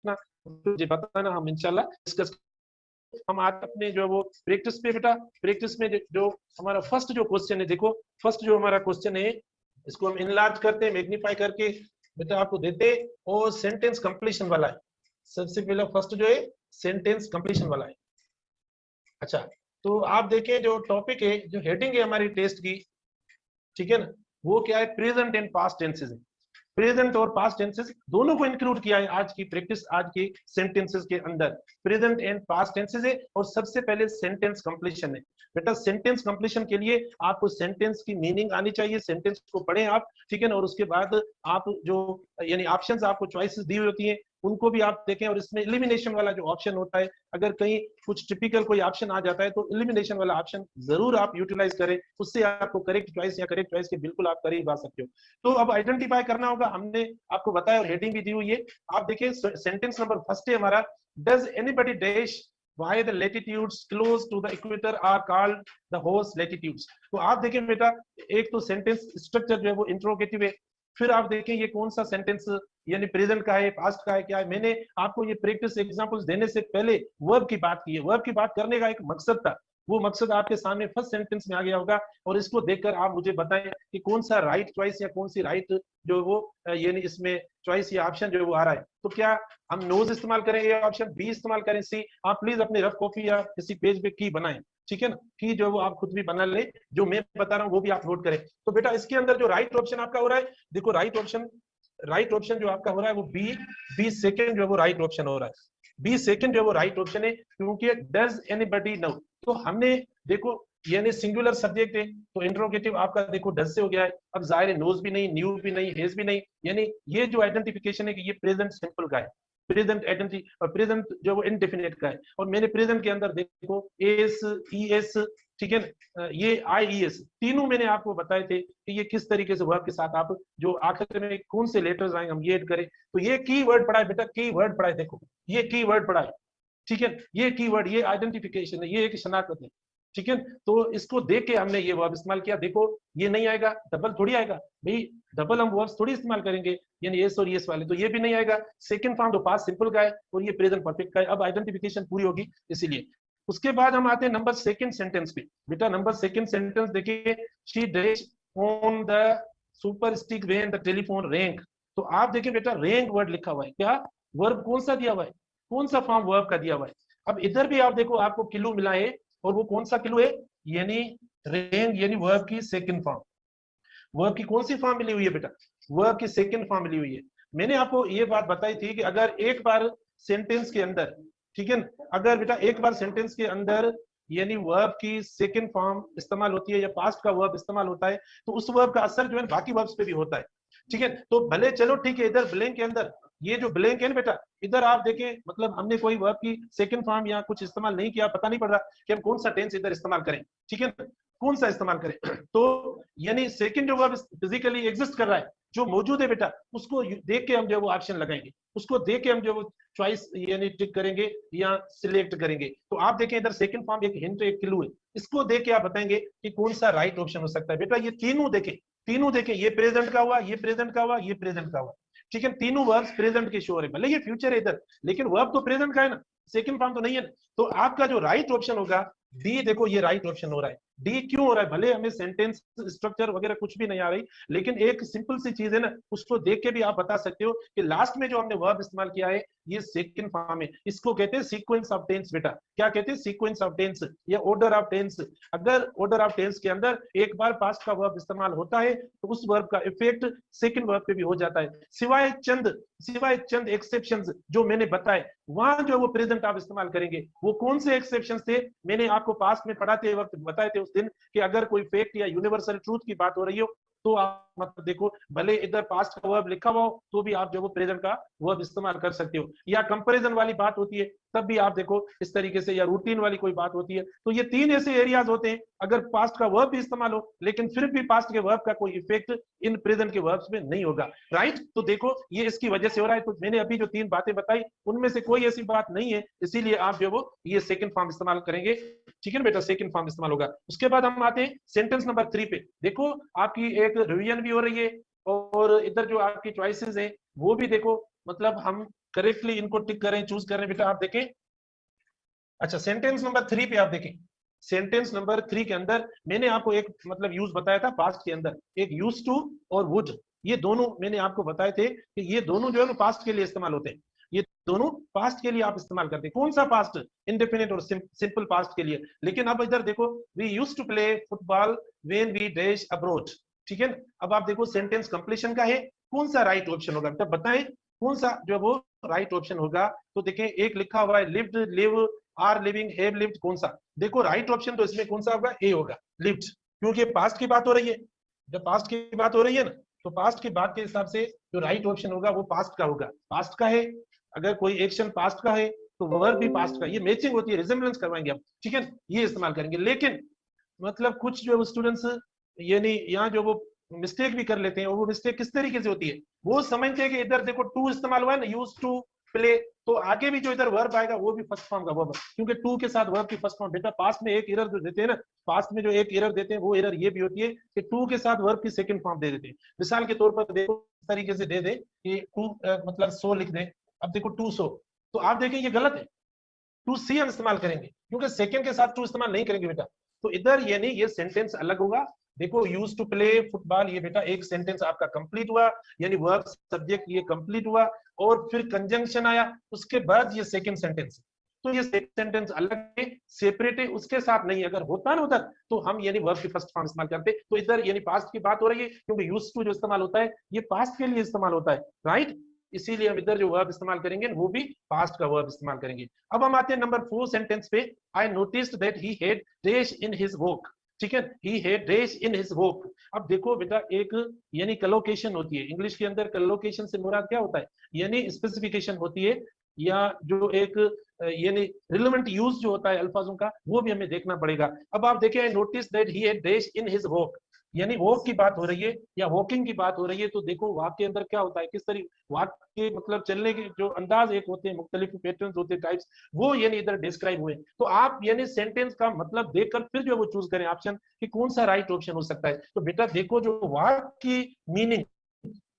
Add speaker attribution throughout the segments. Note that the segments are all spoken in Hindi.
Speaker 1: ना, मुझे बताना, हम इंशाल्लाह डिस्कस। हम आज अपने जो वो प्रैक्टिस पे बेटा, प्रैक्टिस में जो हमारा फर्स्ट जो क्वेश्चन है, देखो फर्स्ट जो हमारा क्वेश्चन है, इसको हम इनलार्ज करते हैं, मैग्नीफाई करके बेटा आपको देते, और सेंटेंस कंप्लीशन वाला है। सबसे पहला फर्स्ट जो है सेंटेंस कंप्लीशन वाला है। अच्छा, तो आप देखें जो टॉपिक है, जो हेडिंग है हमारी टेस्ट की, ठीक है ना, वो क्या है, प्रेजेंट एंड पास्ट टेंसेस है। प्रेजेंट और पास्ट टेंसेस दोनों को इंक्लूड किया है आज की प्रैक्टिस, आज के सेंटेंसेस के अंदर प्रेजेंट एंड पास्ट टेंसेस है। और सबसे पहले सेंटेंस कंप्लीशन है बेटा। सेंटेंस कंप्लीशन के लिए आपको सेंटेंस की मीनिंग आनी चाहिए, सेंटेंस को पढ़ें आप, ठीक है ना, और उसके बाद आप जो यानी ऑप्शंस आपको चॉइसेस दी होती हैं उनको भी आप देखें, और इसमें एलिमिनेशन वाला जो ऑप्शन होता है, अगर कहीं कुछ टिपिकल कोई ऑप्शन आ जाता है तो एलिमिनेशन वाला ऑप्शन जरूर आप यूटिलाइज करें, उससे आपको करेक्ट चॉइस या करेक्ट चॉइस के बिल्कुल आप करीब आ सकते हो। तो अब आइडेंटिफाई करना होगा, हमने आपको बताया और हेडिंग भी दी हुई है। आप देखिए सेंटेंस नंबर फर्स्ट है हमारा, does anybody dash why the latitudes close to the equator are called the host latitudes। तो आप देखें बेटा, एक तो सेंटेंस स्ट्रक्चर जो है वो इंट्रोगेटिव है, फिर आप देखें ये कौन सा सेंटेंस यानी प्रेजेंट का है, पास्ट का है, क्या है। मैंने आपको ये प्रैक्टिस एग्जांपल्स देने से पहले वर्ब की बात की है, वर्ब की बात करने का एक मकसद था, वो मकसद आपके सामने फर्स्ट सेंटेंस में आ गया होगा, और इसको देखकर आप मुझे बताएं कि कौन सा राइट चॉइस या कौन सी राइट जो वो यानी इसमें चॉइस या ऑप्शन जो वो आ रहा है। तो क्या हम नोज इस्तेमाल करें, ये ऑप्शन बी इस्तेमाल करें, सी। आप प्लीज अपने रफ कॉपी या किसी पेज पे की बनाएं, ठीक है ना, की जो वो आप खुद भी बना ले, जो मैं बता रहा हूँ वो भी आप नोट करें। तो बेटा इसके अंदर जो राइट ऑप्शन आपका हो रहा है, देखो राइट ऑप्शन जो आपका हो रहा है वो बी सेकंड जो वो राइट ऑप्शन हो रहा है, बी सेकंड जो वो राइट ऑप्शन है, क्योंकि डज एनीबडी नो। तो हमने देखो यानी सिंगुलर सब्जेक्ट है, तो इंट्रोगेटिव आपका देखो डज से हो गया है। अब जाहिर है नोज भी नहीं, न्यू भी नहीं, हेज भी नहीं, यानी ये जो आइडेंटिफिकेशन है कि ये प्रेजेंट सिंपल का है, प्रेजेंट आइडेंटिटी, प्रेजेंट जो वो इनडेफिनेट का है। और मैंने प्रेजेंट के अंदर देखो एस, ई एस, ठीक है ना, ये आई ई एस, तीनों मैंने आपको बताए थे कि ये किस तरीके से वर्ब के साथ आप जो आखिर में कौन से लेटर्स आएंगे हम ये ऐड करें। तो ये की वर्ड पढ़ा है बेटा, की वर्ड पढ़ा है, देखो ये की वर्ड पढ़ा है, ठीक है, ये कीवर्ड, ये आइडेंटिफिकेशन है, ये एक शनाख्त है, ठीक है। तो इसको देख के हमने ये वर्ब इस्तेमाल किया। देखो ये नहीं आएगा, डबल थोड़ी आएगा भाई, डबल हम वर्ब्स थोड़ी इस्तेमाल करेंगे, यानी एस और यस वाले, तो ये भी नहीं आएगा। सेकंड फॉर्म तो पास्ट सिंपल का है और ये प्रेजेंट परफेक्ट का है। अब आइडेंटिफिकेशन पूरी होगी इसीलिए। उसके बाद हम आते हैं नंबर सेकंड सेंटेंस पे। बेटा नंबर सेकंड सेंटेंस देखिए, she dash on the super stick when the telephone wrong. तो आप देखिए बेटा रैंग वर्ड लिखा हुआ है, क्या वर्ब कौन सा दिया हुआ है, कौन सा फॉर्म वर्ब का दिया हुआ है। अब इधर भी आप देखो आपको किलो मिला है, और वो कौन सा किलो है, यानी रेंग, यानी वर्ब की सेकंड फॉर्म। वर्ब की कौन सी फॉर्म मिली हुई है बेटा, वर्ब की सेकंड फॉर्म मिली हुई है। मैंने आपको ये बात बताई थी कि अगर एक बार सेंटेंस के अंदर, ठीक है, अगर बेटा एक बार सेंटेंस के अंदर यानी वर्ब की सेकंड फॉर्म इस्तेमाल होती है या पास्ट का वर्ब इस्तेमाल होता है, तो उस वर्ब का असर जो है बाकी वर्ब्स पे भी होता है, ठीक है। तो भले चलो ठीक है, इधर ब्लैंक के अंदर ये जो ब्लैंक है ना बेटा, इधर आप देखें मतलब हमने कोई वर्ब की सेकंड फॉर्म या कुछ इस्तेमाल नहीं किया, पता नहीं पड़ रहा कि हम कौन सा टेंस इधर इस्तेमाल करें, ठीक है, कौन सा इस्तेमाल करें। तो यानी सेकंड जो वर्ब फिजिकली एग्जिस्ट कर रहा है, जो मौजूद है बेटा, उसको देख के हम जो वो ऑप्शन लगाएंगे, उसको देख के हम जो वो चॉइस यानी टिक करेंगे या सिलेक्ट करेंगे। तो आप देखें इधर सेकंड फॉर्म एक हिंट, एक क्लू है, इसको देख के आप बताएंगे कि कौन सा राइट ऑप्शन हो सकता है। बेटा ये तीनों देखें, तीनों देखें, ये प्रेजेंट का हुआ, ये प्रेजेंट का हुआ, ये प्रेजेंट का हुआ, ठीक है, तीनों वर्ब्स प्रेजेंट के शोर है, भले ये फ्यूचर है इधर, लेकिन वर्ब तो प्रेजेंट का है ना, सेकंड फॉर्म तो नहीं है ना। तो आपका जो राइट ऑप्शन होगा डी, देखो ये राइट ऑप्शन हो रहा है। डी क्यों हो रहा है, भले हमें सेंटेंस स्ट्रक्चर वगैरह कुछ भी नहीं आ रही, लेकिन एक सिंपल सी चीज है ना, उसको देख के भी आप बता सकते हो कि लास्ट में जो हमने वर्ब इस्तेमाल किया है ये सेकंड फॉर्म है। इसको कहते हैं सीक्वेंस ऑफ टेंस बेटा, क्या कहते हैं, सीक्वेंस ऑफ टेंस या ऑर्डर ऑफ टेंस। अगर ऑर्डर ऑफ टेंस के अंदर एक बार पास्ट का वर्ब इस्तेमाल होता है तो उस वर्ब का इफेक्ट सेकंड वर्ब पे भी हो जाता है, सिवाय चंद एक्सेप्शंस जो मैंने बताए। वहां जो वो प्रेजेंट आप इस्तेमाल करेंगे, वो कौन से एक्सेप्शंस थे, मैंने आपको पास्ट में पढ़ाते वक्त बताए थे उस दिन कि अगर कोई फैक्ट या यूनिवर्सल ट्रूथ की बात हो रही हो तो आप मतलब देखो भले इधर पास्ट का वर्ब लिखा हुआ हो तो भी आप जो वो प्रेजेंट का वर्ब इस्तेमाल कर सकते हो, या कंपैरिजन वाली बात होती है तब भी आप देखो इस तरीके से, या रूटीन वाली कोई बात होती है। तो ये तीन ऐसे एरियाज होते हैं, अगर पास्ट का वर्ब भी इस्तेमाल हो लेकिन फिर भी पास्ट के वर्ब का कोई इफेक्ट इन प्रेजेंट के वर्ब्स में नहीं होगा, राइट। तो देखो ये इसकी वजह से हो रहा है। तो मैंने अभी जो तीन बातें बताई उनमें से कोई ऐसी बात नहीं है, इसीलिए आप जो वो ये सेकंड फॉर्म इस्तेमाल करेंगे, ठीक है ना बेटा, सेकंड फॉर्म इस्तेमाल होगा। उसके बाद हम आते हैं सेंटेंस नंबर 3 पे। देखो आपकी एक रिवीजन भी हो रही है और इधर जो आपकी चॉइसेस हैं वो भी देखो मतलब हम करेक्टली इनको टिक करें, चूज करें बेटा। आप देखें, अच्छा सेंटेंस नंबर 3 पे आप देखें, सेंटेंस नंबर 3 के अंदर मैंने आपको एक मतलब यूज बताया था पास्ट के अंदर, एक यूज टू और वुड, ये दोनों मैंने आपको बताए थे कि ये दोनों जो है ना पास्ट के लिए इस्तेमाल होते हैं, ये दोनों पास्ट के लिए आप इस्तेमाल करते हैं। कौन सा पास्ट? इंडेफिनिट और सिंपल पास्ट के लिए। लेकिन अब इधर देखो, we used to play football when we dash abroad, ठीक है। अब आप देखो सेंटेंस कंप्लीशन का है, कौन सा राइट ऑप्शन होगा बेटा, बताएं कौन सा जो वो राइट ऑप्शन होगा। तो देखें एक लिखा हुआ है lived, live, are living, have lived, कौन सा? देखो राइट ऑप्शन तो इसमें कौन सा होगा? ए होगा, लिव्ड, क्योंकि पास्ट की बात हो रही है। जब पास्ट की बात हो रही है ना, तो पास्ट की बात के हिसाब से जो राइट ऑप्शन होगा वो पास्ट का होगा। पास्ट का है, अगर कोई एक्शन पास्ट का है तो वर्ब भी पास्ट का, ये मैचिंग होती है, रिजेम्बलेंस करवाएंगे हम, ठीक है, ये इस्तेमाल करेंगे। लेकिन मतलब कुछ जो स्टूडेंट्स यानी यहाँ जो वो मिस्टेक भी कर लेते हैं, और वो मिस्टेक किस तरीके से होती है, वो समझते हैं कि इधर देखो टू इस्तेमाल हुआ है ना, यूज टू प्ले, तो आगे भी जो इधर वर्ब आएगा वो भी फर्स्ट फॉर्म का वर्ब, क्योंकि टू के साथ वर्ब की फर्स्ट फॉर्म। बेटा पास्ट में एक एरर जो देते हैं ना, पास्ट में जो एक एरर देते हैं वो एरर ये भी होती है कि टू के साथ वर्ब की सेकंड फॉर्म दे देते हैं। मिसाल के तौर पर देखो इस तरीके से दे दे कि टू मतलब सो लिख दे, अब देखो टू सो, तो आप देखें ये गलत है, टू सी हम इस्तेमाल करेंगे, क्योंकि सेकंड के साथ टू इस्तेमाल नहीं करेंगे बेटा। तो इधर यानी ये सेंटेंस अलग होगा। देखो यूज टू प्ले फुटबॉल, ये बेटा एक सेंटेंस आपका कंप्लीट हुआ, यानी वर्ब सब्जेक्ट ये कंप्लीट हुआ, और फिर कंजंक्शन आया, उसके बाद ये सेकंड सेंटेंस। तो ये सेंटेंस अलग है, सेपरेट है, उसके साथ नहीं। अगर होता ना उधर तो हम यानी वर्ब की फर्स्ट फॉर्म इस्तेमाल करते। तो इधर यानी पास्ट की बात हो रही है, क्योंकि यूज टू जो इस्तेमाल होता है ये पास्ट के लिए इस्तेमाल होता है, राइट। इसीलिए हम इधर जो वर्ब इस्तेमाल करेंगे वो भी पास्ट का वर्ब इस्तेमाल करेंगे। अब हम आते हैं नंबर 4 सेंटेंस पे। I noticed that he had dash in his walk, ठीक है, he had dash in his walk. अब देखो बेटा एक यानी कलोकेशन होती है, इंग्लिश के अंदर कलोकेशन से मुराद क्या होता है, यानी स्पेसिफिकेशन होती है, या जो एक यानी रिलेवेंट यूज जो होता है अल्फाजों का, वो भी हमें देखना पड़ेगा। अब आप देखिए, I notice that he had dash in his walk, यानी वॉक की बात हो रही है या वॉकिंग की बात हो रही है। तो देखो वाक के अंदर क्या होता है, किस तरीके वाक के मतलब चलने के जो अंदाज एक होते हैं, मुख्तलिफ पैटर्न्स होते हैं, टाइप्स, वो यानी इधर डिस्क्राइब हुए। तो आप यानी सेंटेंस का मतलब देखकर फिर जो वो चूज करें ऑप्शन कि कौन सा राइट ऑप्शन हो सकता है। तो बेटा देखो जो वाक की मीनिंग,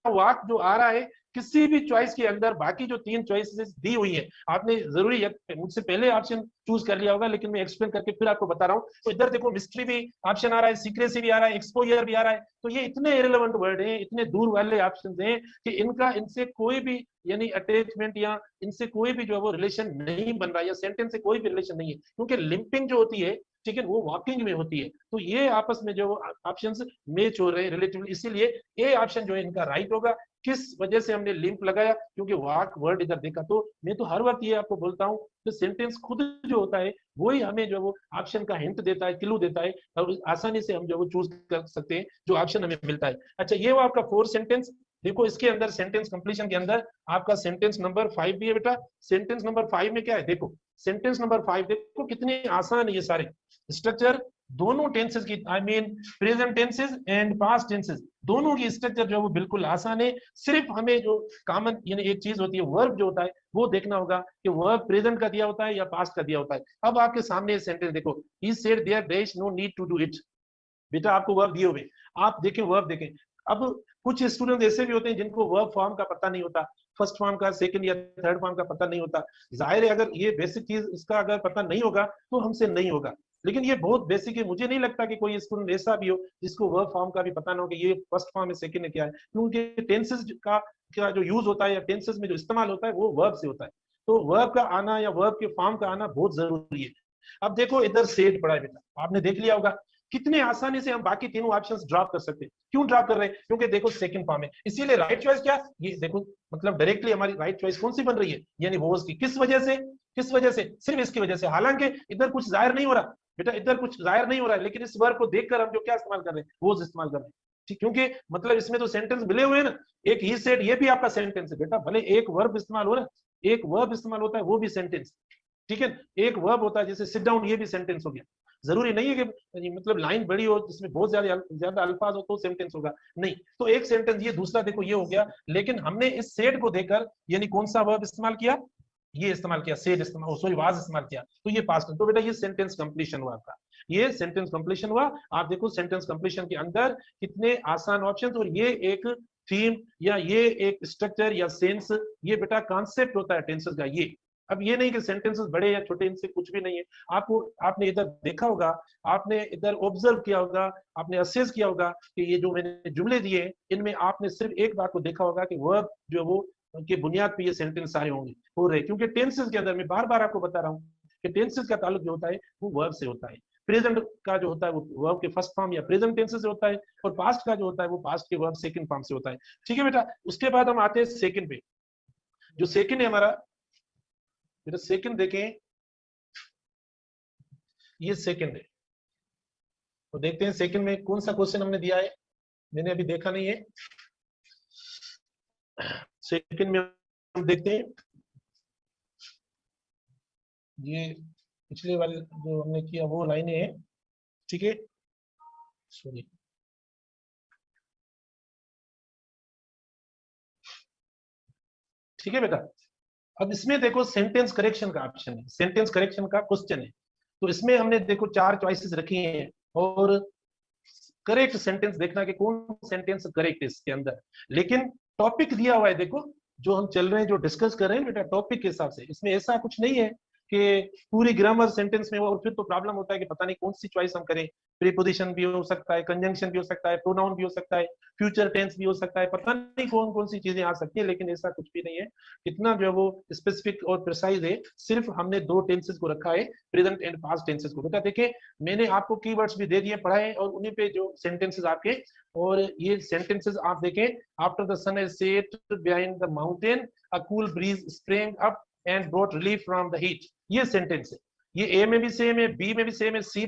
Speaker 1: वाक जो आ रहा है किसी भी चॉइस के अंदर, बाकी जो 3 चॉइसेस दी हुई है, आपने जरूरी मुझसे पहले ऑप्शन चूज कर लिया होगा, लेकिन मैं एक्सप्लेन करके फिर आपको बता रहा हूँ। तो इधर देखो मिस्ट्री भी ऑप्शन आ रहा है, सीक्रेसी भी आ रहा है, एक्सपोजर भी आ रहा है। तो ये इतने इरेलेवेंट वर्ड हैं, इतने दूर वाले ऑप्शन हैं कि इनका इनसे कोई भी यानी अटैचमेंट या इनसे कोई भी जो है वो रिलेशन नहीं बन रहा है, या सेंटेंस से कोई भी रिलेशन नहीं है, क्योंकि लिंपिंग जो होती है, ठीक है, वो वॉकिंग में होती है। तो ये आपस में जो ऑप्शंस मैच हो रहे हैं रिलेटिवली, इसीलिए ए ऑप्शन जो है इनका राइट होगा। किस वजह से हमने लिंक लगाया, क्योंकि वाक वर्ड इधर देखा। तो मैं तो हर वक्त ये आपको बोलता हूँ कि सेंटेंस खुद जो होता है वही हमें जो वो ऑप्शन का हिंट देता है, क्लू देता है, और आसानी से हम जो वो चूज कर सकते हैं जो ऑप्शन हमें मिलता है। अच्छा ये वो आपका 4 सेंटेंस। देखो इसके अंदर सेंटेंस कंप्लीशन के अंदर आपका सेंटेंस नंबर 5 भी है बेटा। सेंटेंस नंबर 5 में क्या है, देखो सेंटेंस नंबर 5 देखो कितने आसान है ये सारे स्ट्रक्चर, दोनों टेंसेस की, I mean present tenses and past tenses, दोनों की स्ट्रक्चर जो है वो बिल्कुल आसान है। सिर्फ हमें जो कॉमन यानी एक चीज होती है, वर्ब जो होता है वो देखना होगा कि वर्ब प्रेजेंट का दिया होता है या पास्ट का दिया होता है। अब आपके सामने सेंटेंस देखो, he said there there is no need to do it. बेटा आपको वर्ब दिए हुए, आप देखें वर्ब देखें। अब कुछ स्टूडेंट ऐसे भी होते हैं जिनको वर्ब फॉर्म का पता नहीं होता, फर्स्ट फॉर्म का, सेकंड या थर्ड फॉर्म का पता नहीं होता। जाहिर है अगर ये बेसिक चीज इसका अगर पता नहीं होगा तो हमसे नहीं होगा, लेकिन ये बहुत बेसिक है। मुझे नहीं लगता कि कोई स्टूडेंट ऐसा भी हो जिसको वर्ब फॉर्म का भी पता ना हो कि ये फर्स्ट फॉर्म है सेकंड है क्या है, क्योंकि टेंसेस का जो यूज होता है या टेंसेस में जो इस्तेमाल होता है वो वर्ब से होता है। तो वर्ब का आना या वर्ब के फॉर्म का आना बहुत जरूरी है। अब देखो इधर सेड पड़ा है बेटा, आपने देख लिया होगा, कितने आसानी से हम बाकी तीनों ऑप्शंस ड्रॉप कर सकते हैं। क्यों ड्रॉप कर रहे हैं, क्योंकि देखो सेकंड फॉर्म है, इसीलिए राइट चॉइस क्या, ये देखो मतलब डायरेक्टली हमारी राइट चॉइस कौन सी बन रही है, यानी वॉज की। किस वजह से, किस वजह से, सिर्फ इसकी वजह से। हालांकि इधर कुछ जाहिर नहीं हो रहा बेटा, इधर कुछ जाहिर नहीं हो रहा है, लेकिन इस वर्ब को देखकर हम जो क्या इस्तेमाल कर रहे हैं, वॉज इस्तेमाल कर रहे हैं, ठीक, क्योंकि मतलब इसमें तो सेंटेंस मिले हुए हैं ना। एक ही सेड ये भी आपका सेंटेंस है बेटा, भले एक वर्ब इस्तेमाल हो रहा है, एक वर्ब इस्तेमाल होता है वो भी सेंटेंस, ठीक है, एक वर्ब होता है जैसे सिट डाउन, ये भी सेंटेंस हो गया। जरूरी नहीं है कि मतलब लाइन बड़ी हो जिसमें बहुत ज्यादा अल्फाज हो तो सेंटेंस होगा, नहीं। तो एक सेंटेंस ये, दूसरा देखो ये हो गया, लेकिन हमने इस सेड को देखकर यानी कौन सा वर्ब इस्तेमाल किया, ये इस्तेमाल किया, सेड इस्तेमाल, सॉरी वाज इस्तेमाल किया, तो ये पास्ट। तो बेटा ये सेंटेंस कंप्लीशन हुआ आपका, ये सेंटेंस कंप्लीशन हुआ। आप देखो सेंटेंस कंप्लीशन के अंदर कितने आसान ऑप्शन, और ये एक थीम या ये एक स्ट्रक्चर या सेंस, ये बेटा कॉन्सेप्ट होता है टेंसेस का ये। अब ये नहीं कि सेंटेंसेस बड़े या छोटे, इनसे कुछ भी नहीं है। आपको आपने इधर देखा होगा, आपने इधर ऑब्जर्व किया होगा, आपने असेस किया होगा कि ये जो मैंने जुमले दिए हैं इनमें आपने सिर्फ एक बात को देखा होगा कि वर्ब जो है वो उनके बुनियाद पे ये सेंटेंस सारे होंगे हो रहे, क्योंकि टेंसेस के अंदर मैं बार बार आपको बता रहा हूँ कि टेंसेस का ताल्लुक जो होता है वो वर्ब से होता है। प्रेजेंट का जो होता है वो वर्ब के फर्स्ट फॉर्म या प्रेजेंट टेंस से होता है, और पास्ट का जो होता है वो पास्ट के वर्ब सेकंड फॉर्म से होता है। ठीक है बेटा, उसके बाद हम आते हैं सेकंड पे। जो सेकंड है हमारा बेटा, सेकंड देखें, ये सेकंड है, तो देखते हैं सेकंड में कौन सा क्वेश्चन हमने दिया है, मैंने अभी देखा नहीं है। सेकंड में हम देखते हैं, ये पिछले वाले जो हमने किया वो लाइनें हैं, ठीक है, सॉरी ठीक है बेटा। अब इसमें देखो सेंटेंस करेक्शन का ऑप्शन है, सेंटेंस करेक्शन का क्वेश्चन है, तो इसमें हमने देखो 4 चॉइसेस रखी हैं, और करेक्ट सेंटेंस देखना कि कौन सेंटेंस करेक्ट है इसके अंदर। लेकिन टॉपिक दिया हुआ है, देखो जो हम चल रहे हैं, जो डिस्कस कर रहे हैं बेटा टॉपिक के हिसाब से, इसमें ऐसा कुछ नहीं है कि पूरी ग्रामर सेंटेंस में वो, और फिर तो प्रॉब्लम होता है कि पता नहीं कौन सी चॉइस हम करें। प्रीपोजिशन भी हो सकता है, कंजंक्शन भी हो सकता है, प्रोनाउन भी हो सकता है, फ्यूचर टेंस भी हो सकता है, पता नहीं कौन कौन सी चीजें आ सकती है, लेकिन ऐसा कुछ भी नहीं है। इतना जो है वो स्पेसिफिक और प्रिसाइज है, सिर्फ हमने 2 टेंसेस को रखा है, प्रेजेंट एंड पास्ट टेंसेस को। बेटा देखिए मैंने आपको कीवर्ड्स भी दे दिए, पढ़ाए, और उन्हीं पे जो सेंटेंसेस आपके, और ये सेंटेंसेस आप देखें, after the sun has set behind the mountain a cool breeze spring up and brought relief from the heat, ये सेंटेंस है। ये ए में भी सेम है, बी में भी सेम है, सी